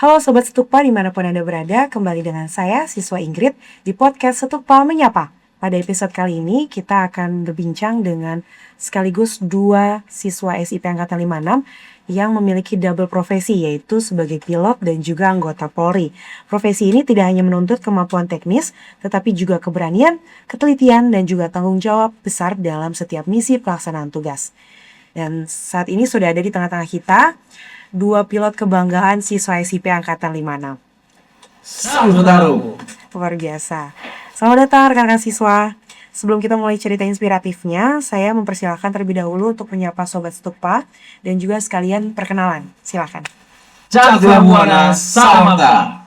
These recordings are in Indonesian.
Halo Sobat Setukpa dimanapun Anda berada, kembali dengan saya, siswa Ingrid, di podcast Setukpa Menyapa. Pada episode kali ini, kita akan berbincang dengan sekaligus dua siswa SIP Angkatan 56 yang memiliki double profesi, yaitu sebagai pilot dan juga anggota Polri. Profesi ini tidak hanya menuntut kemampuan teknis, tetapi juga keberanian, ketelitian, dan juga tanggung jawab besar dalam setiap misi pelaksanaan tugas. Dan saat ini sudah ada di tengah-tengah kita dua pilot kebanggaan siswa SIP Angkatan 56. Selamat datang. Luar biasa. Selamat datang rekan-rekan siswa. Sebelum kita mulai cerita inspiratifnya, saya mempersilahkan terlebih dahulu untuk menyapa Sobat Setukpa dan juga sekalian perkenalan. Silakan. Cakra Buana Samata.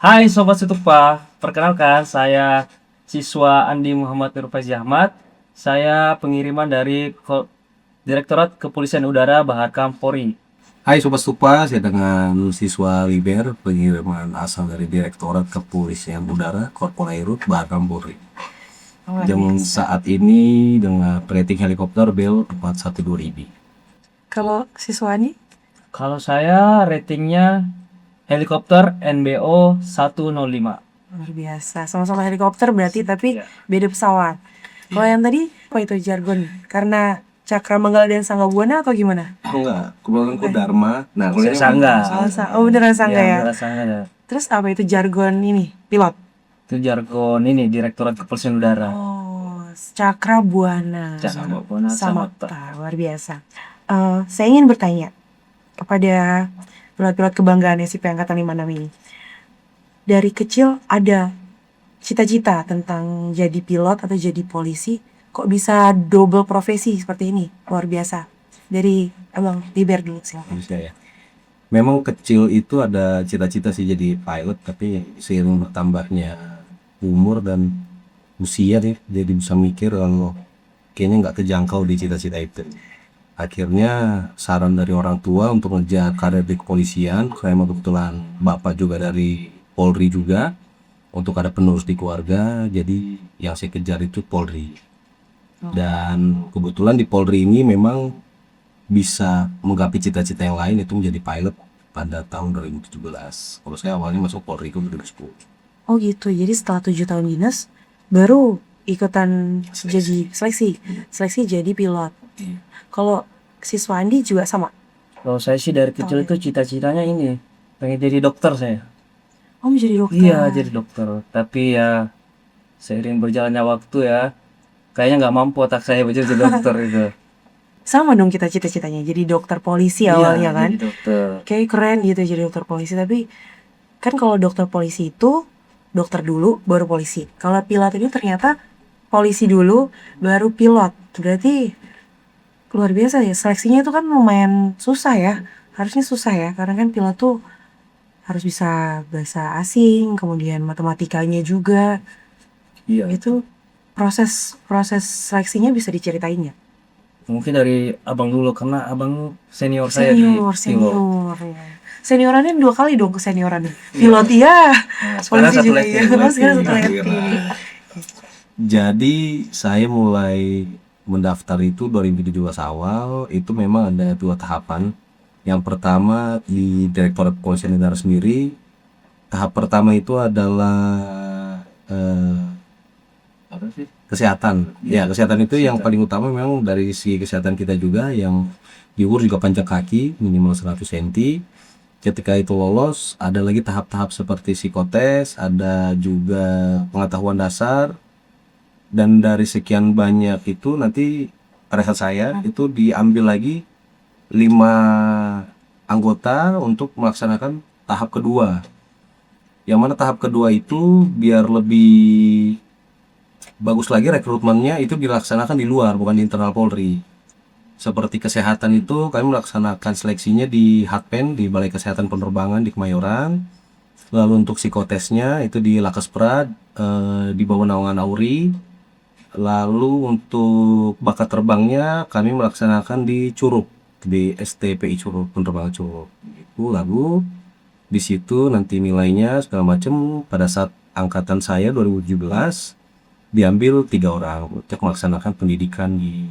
Hai Sobat Setukpa, perkenalkan saya siswa Andi Muhammad Nurfaizi Ahmad. Saya pengiriman dari Direktorat Kepolisian Udara Baharkam Polri. Hai Sobat Stupa, saya dengan siswa Liber, pengiriman asal dari Direktorat Kepolisian Udara Korpol Airut Baharkam Polri. Jam saat ini dengan rating helikopter Bell 412 Kalau siswa ini? Kalau saya ratingnya helikopter NBO 105. Luar biasa. Sama-sama helikopter berarti, tapi Ya. beda pesawat. Kalau yang tadi, apa itu jargon? Karena Cakra Manggala dan Sangga Buana atau gimana? Enggak, kebetulan Dharma. Nah, kalau ini Sangga. Oh beneran Sangga ya? beneran Sangga ya. Terus apa itu jargon ini? Pilot? Itu jargon ini Direktorat Kepolisian Udara. Oh, Cakra Buana Cakra Buana Samapta. Luar biasa. Saya ingin bertanya kepada pilot-pilot kebanggaan SIP Angkatan 56 ini. Dari kecil ada cita-cita tentang jadi pilot atau jadi polisi, kok bisa double profesi seperti ini? Luar biasa. Dari Abang Liber dulu silakan. bisa ya. Memang kecil itu ada cita-cita sih jadi pilot, tapi seiring bertambahnya umur dan usia nih, jadi bisa mikir kalau kayaknya nggak kejangkau di cita-cita itu. Akhirnya saran dari orang tua untuk ngejar karir di kepolisian, saya kebetulan bapak juga dari Polri juga, untuk ada penerus di keluarga, jadi yang saya kejar itu Polri. Dan kebetulan di Polri ini memang bisa menggapai cita-cita yang lain, itu menjadi pilot pada tahun 2017. Kalau saya awalnya masuk Polri itu 2010. Oh gitu, jadi setelah 7 tahun dinas baru ikutan jadi seleksi jadi pilot. Kalau siswa Andi juga sama? Kalau saya sih dari kecil itu cita-citanya ini, pengen jadi dokter saya. Oh menjadi dokter? Iya, jadi dokter. Tapi ya seiring berjalannya waktu ya, kayaknya nggak mampu otak saya buat jadi dokter itu. Sama dong kita cita-citanya, jadi dokter polisi awalnya kan? Jadi dokter. Kayak keren gitu jadi dokter polisi, tapi kan kalau dokter polisi itu dokter dulu baru polisi. Kalau pilot ini ternyata polisi dulu baru pilot. Berarti luar biasa ya, seleksinya itu kan lumayan susah ya. Harusnya susah ya, karena kan pilot tuh harus bisa bahasa asing, kemudian matematikanya juga. Iya. Itu proses seleksinya bisa diceritain ya? Mungkin dari abang dulu karena abang senior saya di Senior ya. Seniorannya 2 kali dong kesenioran. Pilot iya, sekarang polisi satu juga lagi. iya. Oh, sekarang satu lagi. Jadi saya mulai mendaftar itu 2017 awal, itu memang ada 2 tahapan. Yang pertama di Direktorat Kepolisian Udara sendiri, tahap pertama itu adalah Apa sih? kesehatan. Ya, kesehatan itu yang paling utama memang dari segi kesehatan kita juga, yang diukur juga panjang kaki minimal 100 cm. Ketika itu lolos, ada lagi tahap-tahap seperti psikotes, ada juga pengetahuan dasar, dan dari sekian banyak itu nanti rekan saya itu diambil lagi 5 anggota untuk melaksanakan tahap kedua. Yang mana tahap kedua itu biar lebih bagus lagi rekrutmennya itu dilaksanakan di luar, bukan di internal Polri. Seperti kesehatan itu kami melaksanakan seleksinya di Hatpen, di Balai Kesehatan Penerbangan di Kemayoran. Lalu untuk psikotesnya itu di Lakespra, di bawah naungan Auri. Lalu untuk bakat terbangnya kami melaksanakan di Curug, di STPI Curug, penerbangan Curug. Itu lalu di situ nanti nilainya segala macam. Pada saat angkatan saya 2017 diambil 3 orang untuk melaksanakan pendidikan di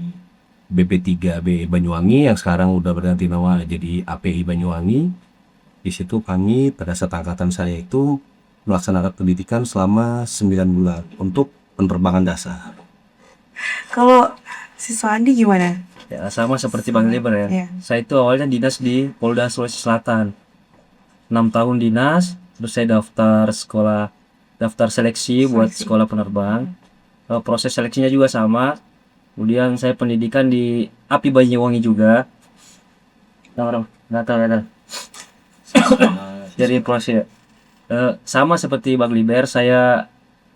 BP3B Banyuwangi yang sekarang udah berganti nama jadi API Banyuwangi. Di situ kami pada saat angkatan saya itu melaksanakan pendidikan selama 9 bulan untuk penerbangan dasar. Kalau siswa Andi gimana? Ya, sama seperti Bang Liber ya. Iya. Saya itu awalnya dinas di Polda Sulawesi Selatan. 6 tahun dinas, terus saya daftar seleksi buat sekolah penerbang. Proses seleksinya juga sama. Kemudian saya pendidikan di API Banyuwangi juga. Nggak tahu. Jadi proses sama seperti Bang Liber, saya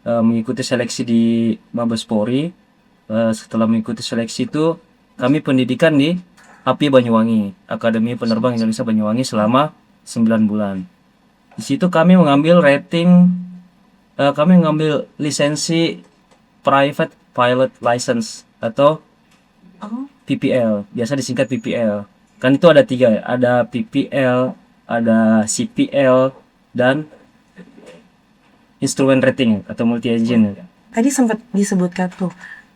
mengikuti seleksi di Mabes Polri. Setelah mengikuti seleksi itu, kami pendidikan di API Banyuwangi, Akademi Penerbang Indonesia Banyuwangi selama 9 bulan. Di situ kami mengambil lisensi Private Pilot License atau Oh, PPL, biasa disingkat PPL. Kan itu ada 3 ya, ada PPL, ada CPL, dan instrument rating atau multi engine. tadi sempat disebutkan tuh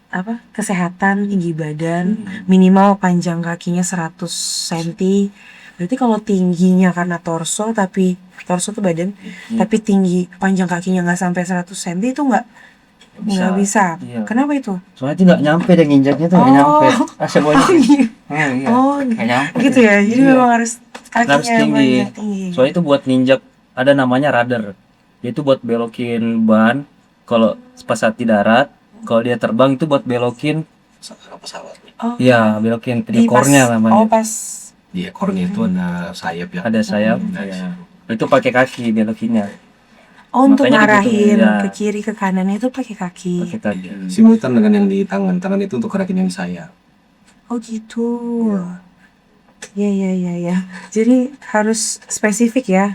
apa kesehatan, tinggi badan, minimal panjang kakinya 100 cm. Berarti kalau tingginya karena torso tuh badan, tapi tinggi panjang kakinya nggak sampai 100 cm itu nggak bisa. Iya. Kenapa itu? Soalnya itu nggak nyampe dan nginjaknya tuh nggak nyampe. Semuanya. Iya. Oh, Nggak nyampe. gitu ya. Jadi Iya. memang harus kakinya Harus tinggi. banyak tinggi. Soalnya itu buat ninjak, ada namanya rudder. Dia itu buat belokin ban kalau pas saat di darat. Kalau dia terbang itu buat belokin, Pesawat. Oh, ya belokin di pas, ekornya namanya. oh pas Di ekornya itu ada sayap ya. Ada sayap. Ya. Itu pakai kaki belokinnya. untuk Makanya ngarahin dibutuhin, ya. ke kiri ke kanannya itu pakai kaki. Pakai kaki. Simultan dengan yang di tangan itu untuk gerakin yang di sayap. Oh gitu. Ya. Jadi harus spesifik ya.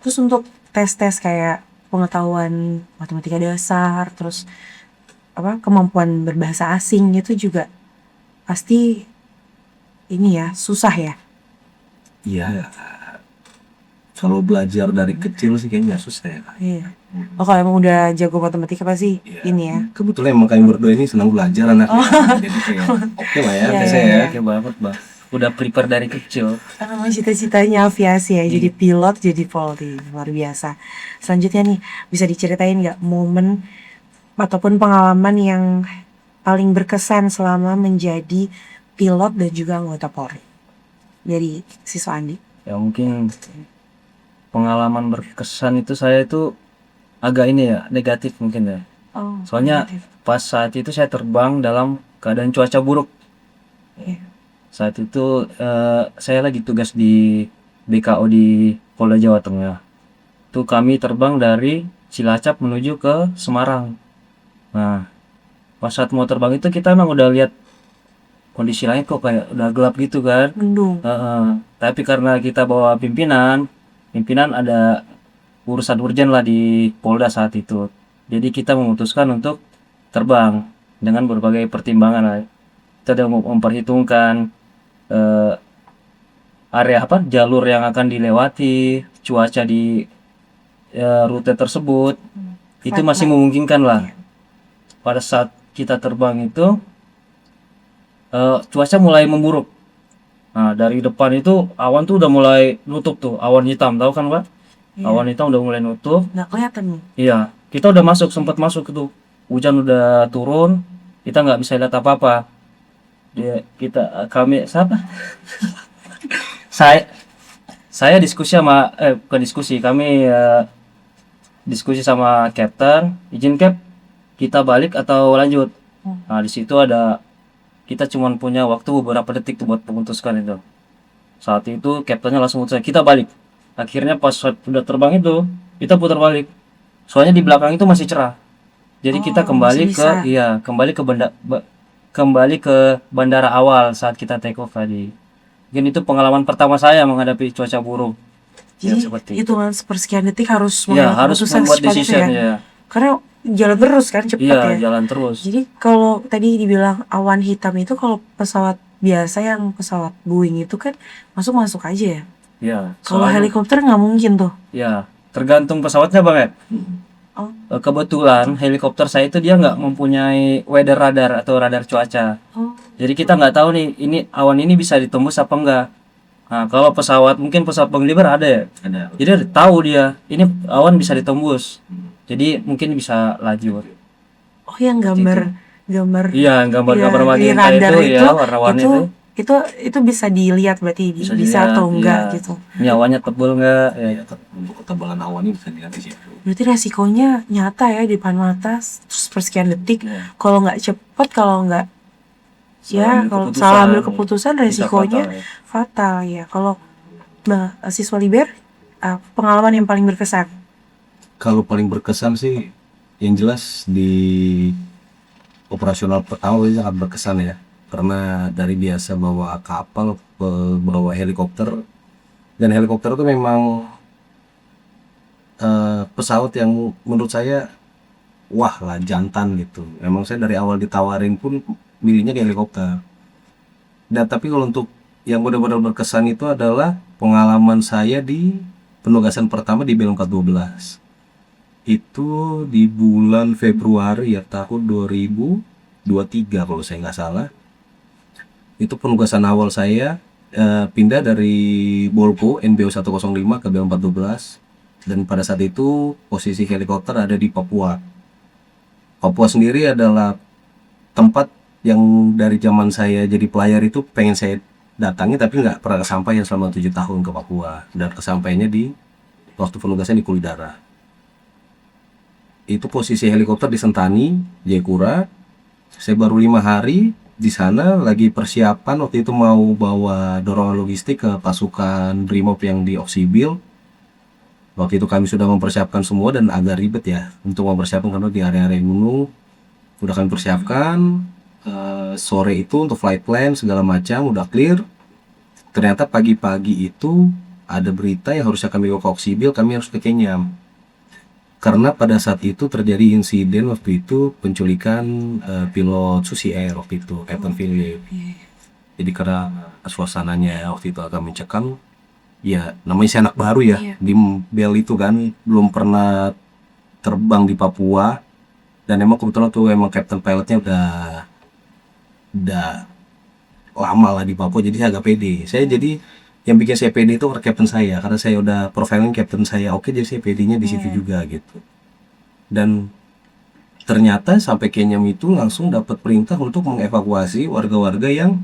Terus untuk tes-tes kayak pengetahuan matematika dasar, terus apa kemampuan berbahasa asing itu juga pasti ini ya susah ya. Iya. Kalau belajar dari kecil sih kayaknya susah ya. Iya. Oh kalau emang udah jago matematika pasti Iya. ini ya. Kebetulan emang kami berdua ini senang belajar anaknya. Jadi kayak oke lah ya Iya, tesnya iya. ya. Oke banget, Bang. Udah prepare dari kecil. Karena memang cita-citanya aviasi ya, jadi pilot, jadi Polri, luar biasa. Selanjutnya nih, bisa diceritain nggak momen ataupun pengalaman yang paling berkesan selama menjadi pilot dan juga anggota Polri dari siswa Andi? Ya mungkin pengalaman berkesan itu saya itu agak ini ya, negatif mungkin ya. Oh, Soalnya pas saat itu saya terbang dalam keadaan cuaca buruk. Iya. Saat itu saya lagi tugas di BKO di Polda Jawa Tengah. Itu kami terbang dari Cilacap menuju ke Semarang. Nah, pas saat mau terbang itu kita emang udah lihat kondisi langit kok kayak udah gelap gitu kan. Mendung. Tapi karena kita bawa pimpinan ada urusan urgen lah di Polda saat itu. Jadi kita memutuskan untuk terbang dengan berbagai pertimbangan lah. Kita udah memperhitungkan area jalur yang akan dilewati, cuaca di rute tersebut itu masih memungkinkan lah. Pada saat kita terbang itu cuaca mulai memburuk. Nah, dari depan itu awan tuh udah mulai nutup tuh, awan hitam, tahu kan Pak? Iya. Awan hitam udah mulai nutup. Nggak kelihatan nih. Iya, kita udah sempat masuk itu. Hujan udah turun, kita nggak bisa lihat apa-apa. Kami siapa? saya diskusi sama bukan diskusi, kami diskusi sama kapten, izin Cap, kita balik atau lanjut. Nah, di situ kita cuma punya waktu beberapa detik tuh buat memutuskan itu. Saat itu kaptennya langsung mutuskan kita balik. Akhirnya pas udah terbang itu, kita putar balik. Soalnya di belakang itu masih cerah. Jadi kita kembali ke bandara awal saat kita take off tadi. Mungkin itu pengalaman pertama saya menghadapi cuaca buruk. Ya, Jadi seperti hitungan sepersekian detik harus Ya, mengambil harus keputusan membuat secepat itu decision ya. ya. Karena jalan terus kan cepat Iya, ya. jalan terus. Jadi kalau tadi dibilang awan hitam itu kalau pesawat biasa yang pesawat Boeing itu kan masuk aja ya. Ya, Kalau soalnya- helikopter nggak mungkin tuh. Ya, tergantung pesawatnya Bang Ed. Oh. Kebetulan helikopter saya itu dia nggak mempunyai weather radar atau radar cuaca. Oh. Jadi kita nggak tahu nih ini awan ini bisa ditembus apa enggak. Nah, kalau pesawat mungkin pesawat penglibar ada ya. Ada. Jadi ada tahu dia ini awan bisa ditembus. Jadi mungkin bisa laju. Oh, yang gambar Iya, gambar-gambar ya, di magenta radar itu ya, warna-warni itu itu bisa dilihat berarti bisa dilihat, atau enggak iya. gitu. Ini awannya tebel enggak? Ya. Ya, untuk ketebalan awan ini bisa dilihat di situ. Berarti resikonya nyata ya di depan mata terus persekian detik. Iya. Kalau nggak cepet, kalau nggak Salah ambil kalau keputusan, salah ambil keputusan bisa resikonya fatal, ya. fatal ya. Kalau siswa Liber, pengalaman yang paling berkesan. Kalau paling berkesan sih yang jelas di operasional pertama itu sangat berkesan ya, karena dari biasa bawa kapal bawa helikopter, dan helikopter itu memang pesawat yang menurut saya wah lah, jantan gitu. Emang saya dari awal ditawarin pun milihnya ke helikopter. Dan tapi kalau untuk yang benar-benar berkesan itu adalah pengalaman saya di penugasan pertama di Bel 412. Itu di bulan Februari ya, tahun 2023 kalau saya nggak salah. Itu penugasan awal saya, pindah dari Bolko NBO 105 ke Bel 412. Dan pada saat itu posisi helikopter ada di Papua. Papua sendiri adalah tempat yang dari zaman saya jadi pelayar itu pengen saya datangi, tapi nggak pernah kesampaian selama 7 tahun ke Papua. Dan kesampaiannya di waktu penugasan di Kulidara. Itu posisi helikopter di Sentani, Jayapura. Saya baru 5 hari di sana, lagi persiapan waktu itu mau bawa dorongan logistik ke pasukan Brimob yang di Oksibil. Waktu itu kami sudah mempersiapkan semua dan agak ribet ya untuk mempersiapkan karena di area-area gunung udah kami persiapkan. Sore itu untuk flight plan segala macam udah clear. Ternyata pagi-pagi itu ada berita yang harusnya kami bawa ke Oksibil, kami harus ke Kenyam. Karena pada saat itu terjadi insiden waktu itu penculikan pilot Susi Air waktu itu, Captain Philip. Jadi karena suasananya waktu itu agak mencekam, ya namanya saya anak baru ya, Iya. di Bel itu kan belum pernah terbang di Papua, dan emang kebetulan tuh emang captain pilotnya udah lama lah di Papua, jadi saya agak pede. Saya jadi yang bikin saya pede itu captain saya, karena saya udah profiling captain saya oke, jadi saya pedenya di situ juga gitu. Dan ternyata sampai Kenyam itu langsung dapat perintah untuk mengevakuasi warga-warga yang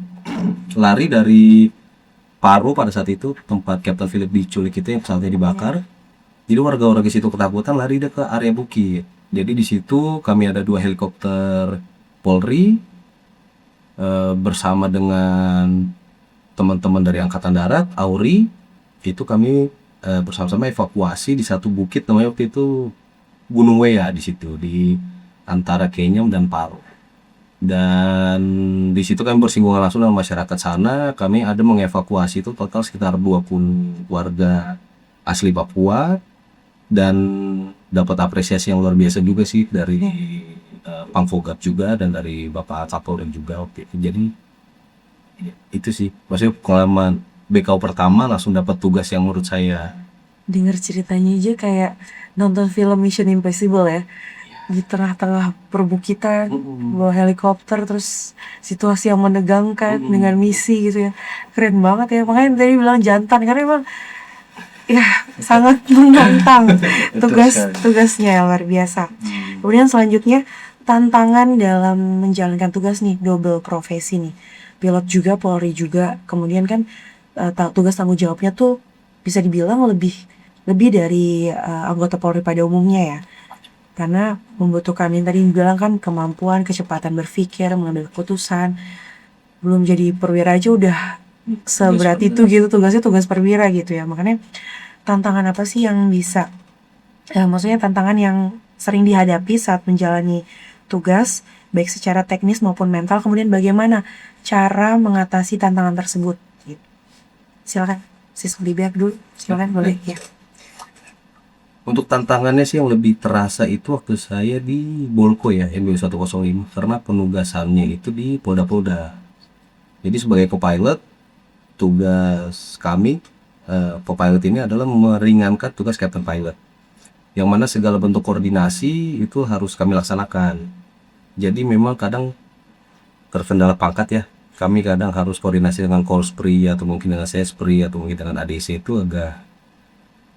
lari dari Paro pada saat itu, tempat Captain Philip diculik itu yang pesawatnya dibakar. Jadi warga-warga situ ketakutan lari ke area bukit. Jadi di situ kami ada 2 helikopter Polri bersama dengan teman-teman dari Angkatan Darat, Auri. Itu kami bersama-sama evakuasi di satu bukit namanya waktu itu Gunung Wea di situ di antara Kenyam dan Paro. Dan di situ kami bersinggungan langsung dengan masyarakat sana. Kami ada mengevakuasi itu total sekitar 20 warga asli Papua, dan dapat apresiasi yang luar biasa juga sih dari Pangfogap juga dan dari Bapak Kapolri juga waktu itu. Jadi itu sih maksudnya pengalaman BKO pertama, langsung dapat tugas yang menurut saya Dengar ceritanya aja kayak nonton film Mission Impossible ya. Di tengah-tengah perbukitan, bawa helikopter, terus situasi yang menegangkan dengan misi gitu ya. Keren banget ya. Makanya tadi bilang jantan karena emang ya sangat menantang tugasnya luar biasa. Kemudian selanjutnya tantangan dalam menjalankan tugas nih, double profesi nih. Pilot juga, Polri juga. Kemudian kan tugas tanggung jawabnya tuh bisa dibilang lebih dari anggota Polri pada umumnya ya. Karena membutuhkan yang tadi dibilang kan kemampuan, kecepatan berpikir, mengambil keputusan. Belum jadi perwira aja udah seberat itu gitu, tugasnya tugas perwira gitu ya. Makanya tantangan apa sih yang bisa, maksudnya tantangan yang sering dihadapi saat menjalani tugas, baik secara teknis maupun mental, kemudian bagaimana cara mengatasi tantangan tersebut gitu. Silakan, Siswa Liber dulu, silakan boleh ya. untuk tantangannya sih yang lebih terasa itu waktu saya di Bolko ya, NBO 105, karena penugasannya itu di Polda-Polda. Jadi sebagai co-pilot, tugas kami co-pilot ini adalah meringankan tugas captain pilot, yang mana segala bentuk koordinasi itu harus kami laksanakan. Jadi memang kadang terkendala pangkat ya, kami kadang harus koordinasi dengan Kolspri atau mungkin dengan Sespri atau mungkin dengan ADC itu agak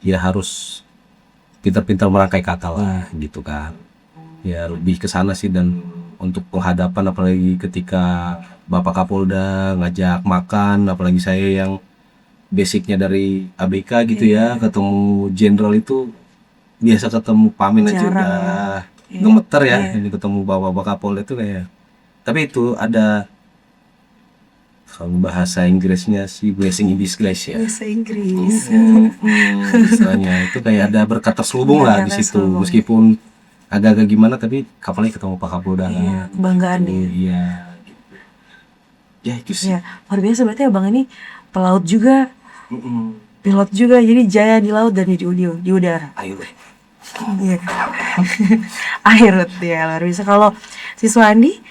ya harus pintar-pintar merangkai kata lah gitu kan. Ya lebih ke sana sih. Dan untuk penghadapan apalagi ketika Bapak Kapolda ngajak makan, apalagi saya yang basicnya dari ABK gitu ya, ketemu jenderal itu biasa ketemu Pamin aja Jarang udah gemeter ya. Ini ketemu Bapak Kapolda itu kayak, tapi itu ada kalau bahasa Inggrisnya sih blessing in disguise ya. Bahasa Inggris. Istilahnya itu kayak ada berkat terselubung lah di situ, terselubung. meskipun agak-agak gimana tapi kapalnya ketemu Pak Kapolda. Iya, kebanggaan nih. Iya gitu. Ya itu sih. Ya, luar biasa berarti abang ini pelaut juga, Mm-mm. pilot juga, jadi jaya di laut dan di udara. Ayo deh. Iya. Akhir ya luar biasa. Kalau siswa Andi,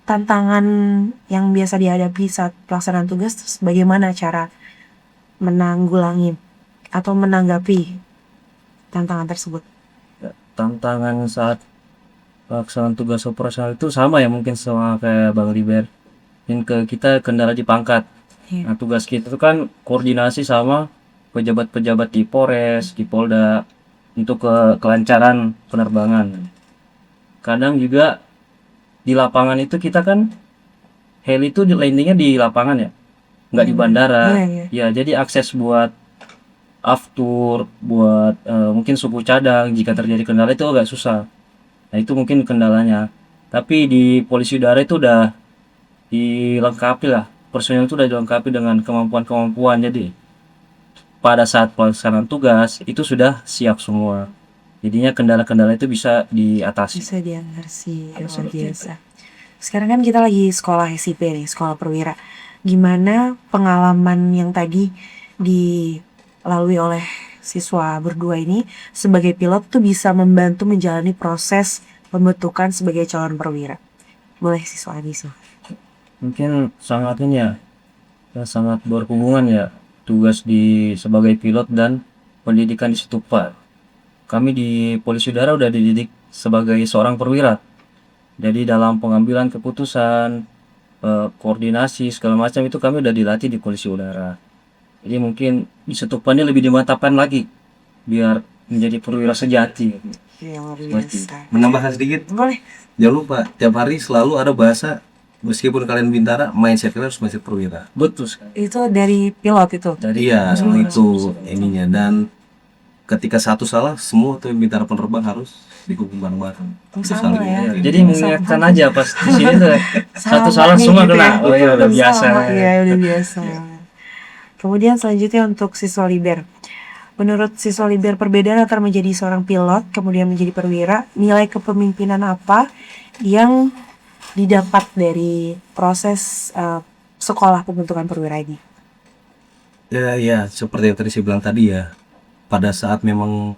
tantangan yang biasa dihadapi saat pelaksanaan tugas, terus bagaimana cara menanggulangi atau menanggapi tantangan tersebut? Ya, tantangan saat pelaksanaan tugas operasional itu sama ya, mungkin sama kayak Bang Liber. Yang kita kendala di pangkat. Iya. Nah, tugas kita itu kan koordinasi sama pejabat-pejabat di Polres, di Polda untuk kelancaran penerbangan. Kadang juga di lapangan itu kita kan heli itu landingnya di lapangan ya, nggak di bandara. Iya. Ya, jadi akses buat aftur, buat mungkin suku cadang jika terjadi kendala itu agak susah. Nah, itu mungkin kendalanya. Tapi di polisi udara itu udah dilengkapi lah, personil itu udah dilengkapi dengan kemampuan-kemampuan. Jadi pada saat pelaksanaan tugas itu sudah siap semua. Jadinya kendala-kendala itu bisa diatasi. Bisa diatasi, luar biasa. Sekarang kan kita lagi sekolah SIP nih, sekolah perwira. Gimana pengalaman yang tadi dilalui oleh siswa berdua ini sebagai pilot tuh bisa membantu menjalani proses pembentukan sebagai calon perwira? Boleh siswa Andi sih. Mungkin sangat ini ya, sangat berhubungan ya tugas di sebagai pilot dan pendidikan di Situpa. Kami di Polisi Udara udah dididik sebagai seorang perwira. Jadi dalam pengambilan keputusan, koordinasi segala macam itu kami udah dilatih di Polisi Udara. Jadi mungkin di Situpa ini lebih dimantapkan lagi biar menjadi perwira sejati. Ya, luar biasa. Menambahkan sedikit, Boleh. jangan lupa tiap hari selalu ada bahasa, meskipun kalian bintara, mindset kalian harus mindset perwira. Betul sekali. Itu dari pilot itu. Dari Iya, itu ininya. Dan ketika satu salah, semua tuh yang bintara penerbang harus dihukum bareng-bareng. Itu Sama saling- ya. Jadi mengingatkan aja pas di sini tuh satu salah Sahabatnya semua gitu kena. ya. Oh iya udah biasa. Sama, iya udah biasa. Kemudian selanjutnya untuk siswa liber. Menurut siswa liber, perbedaan antara menjadi seorang pilot kemudian menjadi perwira, nilai kepemimpinan apa yang didapat dari proses sekolah pembentukan perwira ini? Ya, seperti yang tadi saya bilang tadi ya. Pada saat memang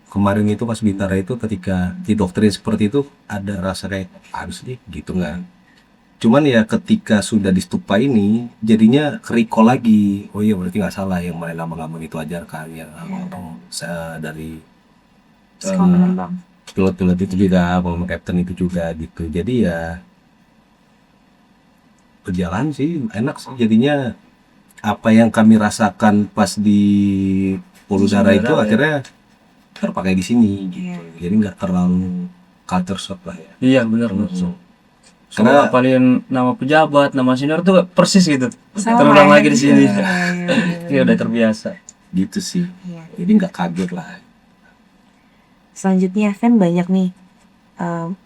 kemarin itu pas bintara itu ketika didoktrin seperti itu ada rasa kayak harus nih gitu kan. Cuman ya ketika sudah di Stupa ini jadinya recall lagi. Oh iya berarti nggak salah yang main lama-lama itu ajarkan ya. Dari Sekolah penerbang. pilot-pilot itu juga, sama kapten itu juga gitu. Jadi ya berjalan sih enak sih jadinya. Apa yang kami rasakan pas di Poludara itu akhirnya terpakai di sini gitu. Jadi nggak terlalu culture shock lah ya. Iya benar betul. Karena- Karena apalin nama pejabat, nama senior tuh persis gitu. Sama Terulang ya. lagi di sini. Iya. Iya udah terbiasa. Gitu sih. Iya. Jadi nggak kaget lah. Selanjutnya kan banyak nih,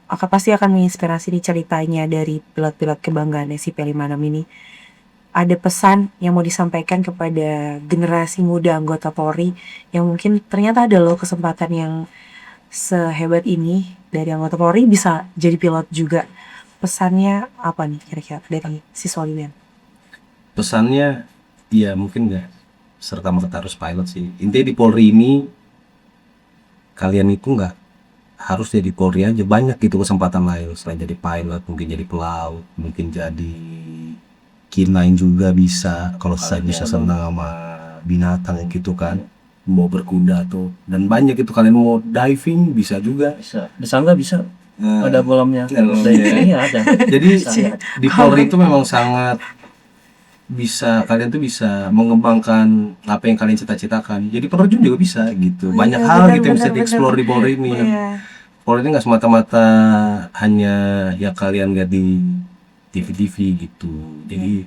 pasti akan menginspirasi nih ceritanya dari pilot-pilot kebanggaan SIP56 ini. Ada pesan yang mau disampaikan kepada generasi muda anggota Polri yang mungkin ternyata ada loh kesempatan yang sehebat ini dari anggota Polri bisa jadi pilot juga. Pesannya apa nih kira-kira dari siswa Liben? Pesannya ya mungkin nggak serta-merta harus pilot sih. Intinya di Polri ini kalian itu nggak harus jadi Polri aja, banyak gitu kesempatan lain selain jadi pilot, mungkin jadi pelaut, mungkin jadi K9 juga bisa kalau saya bisa senang sama binatang gitu kan, mau berkuda tuh, dan banyak itu kalian mau diving bisa juga. Bisa. Disangga bisa. Ada bolamnya. Dalamnya. Iya ada. Jadi di Polri itu memang sangat bisa, kalian tuh bisa mengembangkan apa yang kalian cita-citakan. Jadi penerjun juga bisa gitu. Banyak Iya, hal benar, gitu yang bisa benar, dieksplor benar. di Polri ini. Iya. Polri ini nggak semata-mata hanya ya kalian nggak di TV-TV gitu. Jadi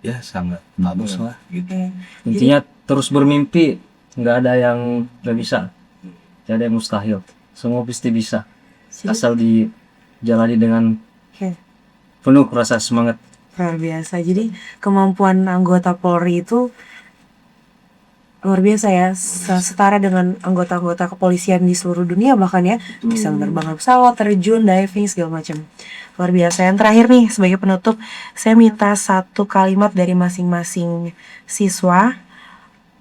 ya sangat bagus lah gitu. Iya. Intinya terus bermimpi, nggak ada yang nggak bisa, nggak ada yang mustahil, semua pasti bisa, asal dijalani dengan Oke. penuh rasa semangat. Luar biasa. Jadi kemampuan anggota Polri itu luar biasa ya, setara dengan anggota-anggota kepolisian di seluruh dunia bahkan ya, bisa menerbang pesawat, terjun, diving, segala macam. Luar biasa. Yang terakhir nih, sebagai penutup, saya minta satu kalimat dari masing-masing siswa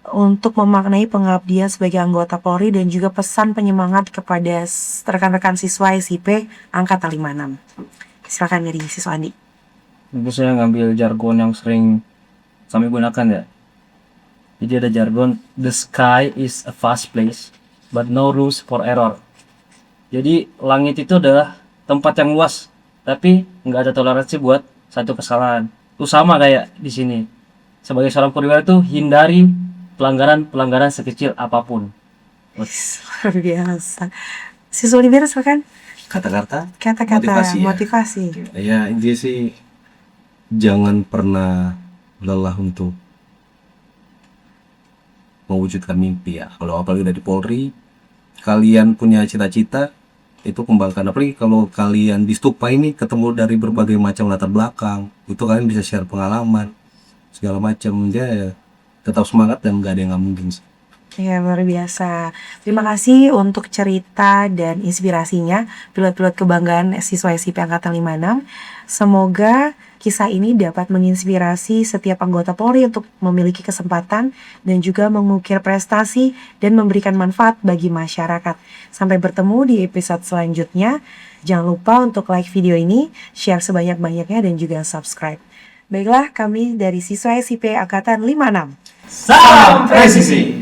untuk memaknai pengabdian sebagai anggota Polri dan juga pesan penyemangat kepada rekan-rekan siswa SIP Angkatan 56. Silakan dari siswa Andi. Tentu saya ngambil jargon yang sering kami gunakan ya. Jadi ada jargon, the sky is a vast place, but no rules for error. Jadi langit itu adalah tempat yang luas, tapi nggak ada toleransi buat satu kesalahan. Itu sama kayak di sini. Sebagai seorang perwira itu hindari pelanggaran sekecil apapun. Luar biasa. Siswa Libera silakan. Kata-kata Kata-kata motivasi. ya intinya sih jangan pernah lelah untuk mewujudkan mimpi ya. Kalau apalagi udah di Polri, kalian punya cita-cita, itu kembangkan. Apalagi kalau kalian di Stupa ini ketemu dari berbagai macam latar belakang, itu kalian bisa share pengalaman segala macam. Ya tetap semangat dan nggak ada yang nggak mungkin sih. Ya, luar biasa. Terima kasih untuk cerita dan inspirasinya, pilot-pilot kebanggaan siswa SIP Angkatan 56. Semoga kisah ini dapat menginspirasi setiap anggota Polri untuk memiliki kesempatan dan juga mengukir prestasi dan memberikan manfaat bagi masyarakat. Sampai bertemu di episode selanjutnya. Jangan lupa untuk like video ini, share sebanyak-banyaknya dan juga subscribe. Baiklah, kami dari siswa SIP Angkatan 56. Salam presisi.